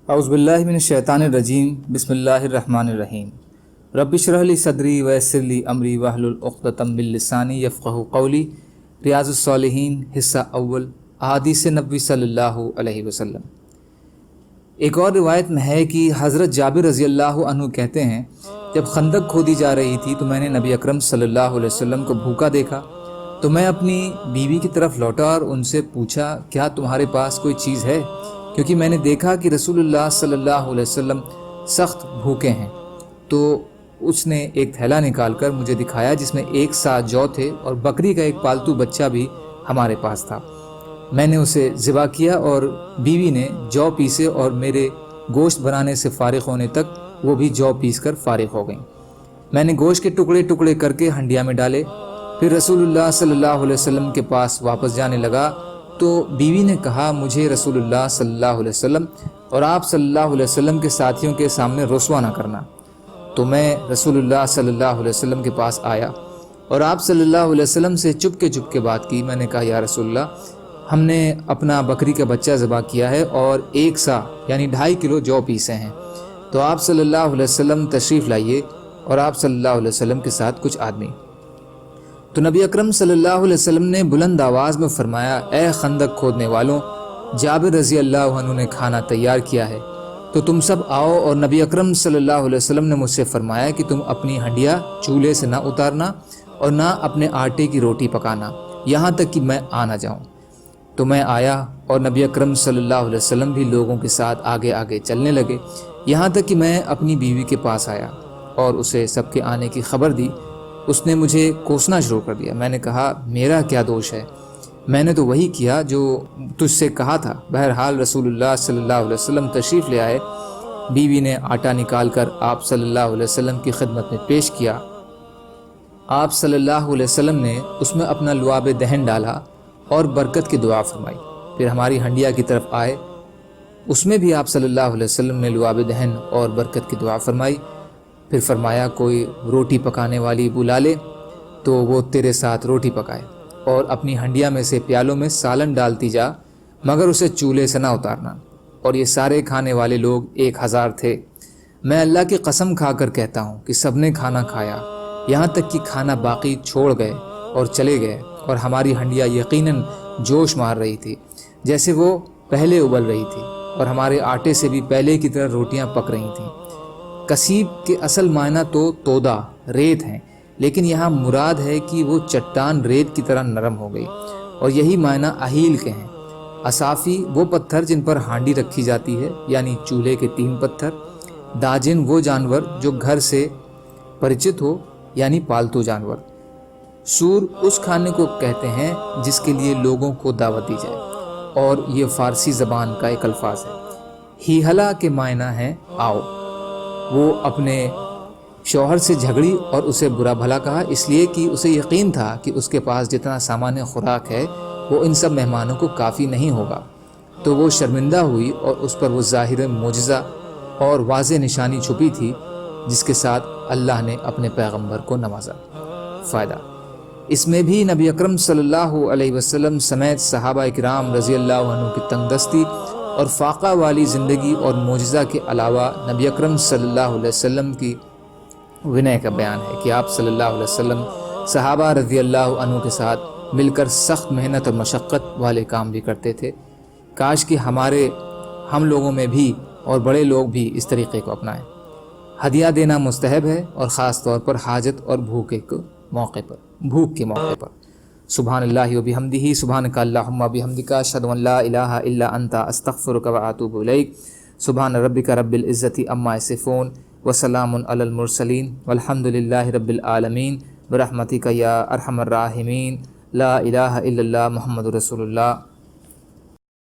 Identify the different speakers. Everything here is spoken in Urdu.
Speaker 1: اعوذ باللہ من الشیطان الرجیم بسم اللہ الرحمن الرحیم رب اشرح لی صدری ویسر لی امری واحلل عقدۃ من لسانی یفقہوا قولی۔ ریاض الصالحین حصہ اول، احادیث نبوی صلی اللہ علیہ وسلم۔ ایک اور روایت میں ہے کہ حضرت جابر رضی اللہ عنہ کہتے ہیں، جب خندق کھودی جا رہی تھی تو میں نے نبی اکرم صلی اللہ علیہ وسلم کو بھوکا دیکھا تو میں اپنی بیوی کی طرف لوٹا اور ان سے پوچھا، کیا تمہارے پاس کوئی چیز ہے؟ کیونکہ میں نے دیکھا کہ رسول اللہ صلی اللہ علیہ وسلم سخت بھوکے ہیں۔ تو اس نے ایک تھیلا نکال کر مجھے دکھایا جس میں 1 سا جو تھے اور بکری کا ایک پالتو بچہ بھی ہمارے پاس تھا۔ میں نے اسے ذبح کیا اور بیوی نے جو پیسے اور میرے گوشت بنانے سے فارغ ہونے تک وہ بھی جو پیس کر فارغ ہو گئیں۔ میں نے گوشت کے ٹکڑے ٹکڑے کر کے ہنڈیا میں ڈالے، پھر رسول اللہ صلی اللہ علیہ وسلم کے پاس واپس جانے لگا تو بیوی نے کہا، مجھے رسول اللہ صلی اللہ علیہ وسلم اور آپ صلی اللہ علیہ وسلم کے ساتھیوں کے سامنے رسوا نہ کرنا۔ تو میں رسول اللہ صلی اللہ علیہ وسلم کے پاس آیا اور آپ صلی اللہ علیہ وسلم سے چپ کے بات کی۔ میں نے کہا، یا رسول اللہ، ہم نے اپنا بکری کا بچہ ذبح کیا ہے اور 1 سا یعنی 2.5 کلو جو پیسے ہیں، تو آپ صلی اللہ علیہ وسلم تشریف لائیے اور آپ صلی اللہ علیہ وسلم کے ساتھ کچھ آدمی۔ تو نبی اکرم صلی اللہ علیہ وسلم نے بلند آواز میں فرمایا، اے خندق کھودنے والوں، جابر رضی اللہ عنہ نے کھانا تیار کیا ہے، تو تم سب آؤ۔ اور نبی اکرم صلی اللہ علیہ وسلم نے مجھ سے فرمایا کہ تم اپنی ہنڈیا چولہے سے نہ اتارنا اور نہ اپنے آٹے کی روٹی پکانا یہاں تک کہ میں آ نہ جاؤں۔ تو میں آیا اور نبی اکرم صلی اللہ علیہ وسلم بھی لوگوں کے ساتھ آگے آگے چلنے لگے، یہاں تک کہ میں اپنی بیوی کے پاس آیا اور اسے سب کے آنے کی خبر دی۔ اس نے مجھے کوسنا شروع کر دیا۔ میں نے کہا، میرا کیا دوش ہے؟ میں نے تو وہی کیا جو تجھ سے کہا تھا۔ بہرحال رسول اللہ صلی اللہ علیہ وسلم تشریف لے آئے۔ بیوی نے آٹا نکال کر آپ صلی اللہ علیہ وسلم کی خدمت میں پیش کیا۔ آپ صلی اللہ علیہ وسلم نے اس میں اپنا لعاب دہن ڈالا اور برکت کی دعا فرمائی۔ پھر ہماری ہنڈیا کی طرف آئے، اس میں بھی آپ صلی اللہ علیہ وسلم نے لعاب دہن اور برکت کی دعا فرمائی۔ پھر فرمایا، کوئی روٹی پکانے والی بلا لے تو وہ تیرے ساتھ روٹی پکائے، اور اپنی ہنڈیا میں سے پیالوں میں سالن ڈالتی جا، مگر اسے چولہے سے نہ اتارنا۔ اور یہ سارے کھانے والے لوگ 1000 تھے۔ میں اللہ کی قسم کھا کر کہتا ہوں کہ سب نے کھانا کھایا، یہاں تک کہ کھانا باقی چھوڑ گئے اور چلے گئے، اور ہماری ہنڈیا یقیناً جوش مار رہی تھی جیسے وہ پہلے ابل رہی تھی، اور ہمارے آٹے سے بھی پہلے کی طرح روٹیاں پک رہی تھیں۔ کسیب کے اصل معنی تو تودا ریت ہیں، لیکن یہاں مراد ہے کہ وہ چٹان ریت کی طرح نرم ہو گئی، اور یہی معنی اہیل کے ہیں۔ اصافی وہ پتھر جن پر ہانڈی رکھی جاتی ہے، یعنی چولہے کے 3 پتھر۔ داجن وہ جانور جو گھر سے پریچت ہو، یعنی پالتو جانور۔ سور اس کھانے کو کہتے ہیں جس کے لیے لوگوں کو دعوت دی جائے، اور یہ فارسی زبان کا ایک الفاظ ہے۔ ہیہلا کے معنی ہے آؤ۔ وہ اپنے شوہر سے جھگڑی اور اسے برا بھلا کہا، اس لیے کہ اسے یقین تھا کہ اس کے پاس جتنا سامان خوراک ہے وہ ان سب مہمانوں کو کافی نہیں ہوگا۔ تو وہ شرمندہ ہوئی اور اس پر وہ ظاہر معجزہ اور واضح نشانی چھپی تھی جس کے ساتھ اللہ نے اپنے پیغمبر کو نوازا۔ فائدہ، اس میں بھی نبی اکرم صلی اللہ علیہ وسلم سمیت صحابہ اکرام رضی اللہ عنہ کی تنگ دستی اور فاقہ والی زندگی اور معجزہ کے علاوہ نبی اکرم صلی اللہ علیہ وسلم کی ونع کا بیان ہے کہ آپ صلی اللہ علیہ وسلم صحابہ رضی اللہ عنہ کے ساتھ مل کر سخت محنت اور مشقت والے کام بھی کرتے تھے۔ کاش کہ ہم لوگوں میں بھی اور بڑے لوگ بھی اس طریقے کو اپنائیں۔ ہدیہ دینا مستحب ہے، اور خاص طور پر حاجت اور بھوک کے موقع پر۔ سبحان اللہ و بحمدہ، سبحانک اللہم و بحمدک، اشہد ان لا الہ الا انت، استغفرک و اتوب الیک۔ سبحان ربک رب العزۃ عما یصفون وسلام علی المرسلین والحمد للہ رب العالمین، برحمتک یا ارحم الراحمین، لا الہ الا اللہ محمد رسول اللہ۔